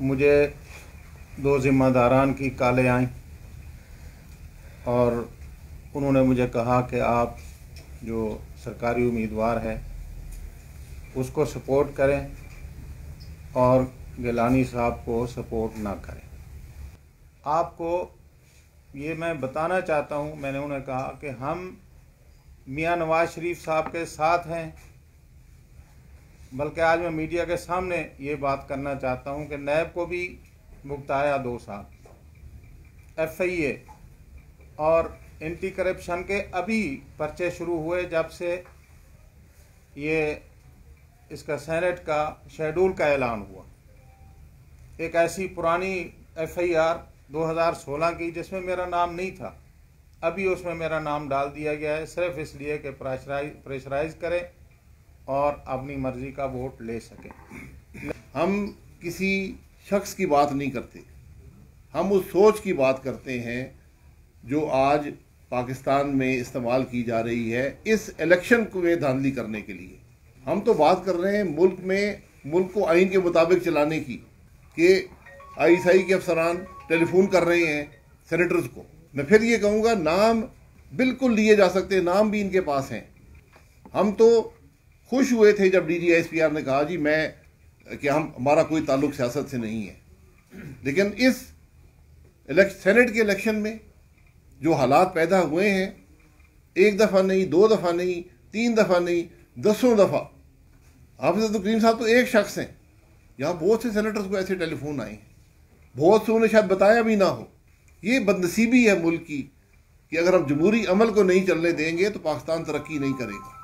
मुझे दो ज़िम्मेदारान की कॉलें आईं और उन्होंने मुझे कहा कि आप जो सरकारी उम्मीदवार है उसको सपोर्ट करें और गिलानी साहब को सपोर्ट ना करें। आपको ये मैं बताना चाहता हूँ, मैंने उन्हें कहा कि हम मियां नवाज शरीफ साहब के साथ हैं, बल्कि आज मैं मीडिया के सामने ये बात करना चाहता हूँ कि नैब को भी भुगताया 2 साल, FIA और एंटी करप्शन के अभी पर्चे शुरू हुए जब से ये इसका सेनेट का शेड्यूल का ऐलान हुआ। एक ऐसी पुरानी FIR 2016 की जिसमें मेरा नाम नहीं था, अभी उसमें मेरा नाम डाल दिया गया है, सिर्फ इसलिए कि प्रेशराइज करें और अपनी मर्जी का वोट ले सकें। हम किसी शख्स की बात नहीं करते, हम उस सोच की बात करते हैं जो आज पाकिस्तान में इस्तेमाल की जा रही है इस इलेक्शन को में धांधली करने के लिए। हम तो बात कर रहे हैं मुल्क को आइन के मुताबिक चलाने की, कि ISI के अफसरान टेलीफोन कर रहे हैं सेनेटर्स को। मैं फिर ये कहूँगा, नाम बिल्कुल लिए जा सकते हैं, नाम भी इनके पास हैं। हम तो खुश हुए थे जब DG ISPR ने कहा जी हमारा कोई ताल्लुक सियासत से नहीं है, लेकिन इस सेनेट के इलेक्शन में जो हालात पैदा हुए हैं, एक दफ़ा नहीं, 2 दफ़ा नहीं, 3 दफ़ा नहीं, 10 दफ़ा, हाफिज़ अब्दुल करीम साहब तो एक शख्स हैं, यहाँ बहुत से सेनेटर्स को ऐसे टेलीफोन आए हैं, बहुत से उन्हें शायद बताया भी ना हो। ये बदनसीबी है मुल्क की कि अगर हम जमहूरी अमल को नहीं चलने देंगे तो पाकिस्तान तरक्की नहीं करेगा।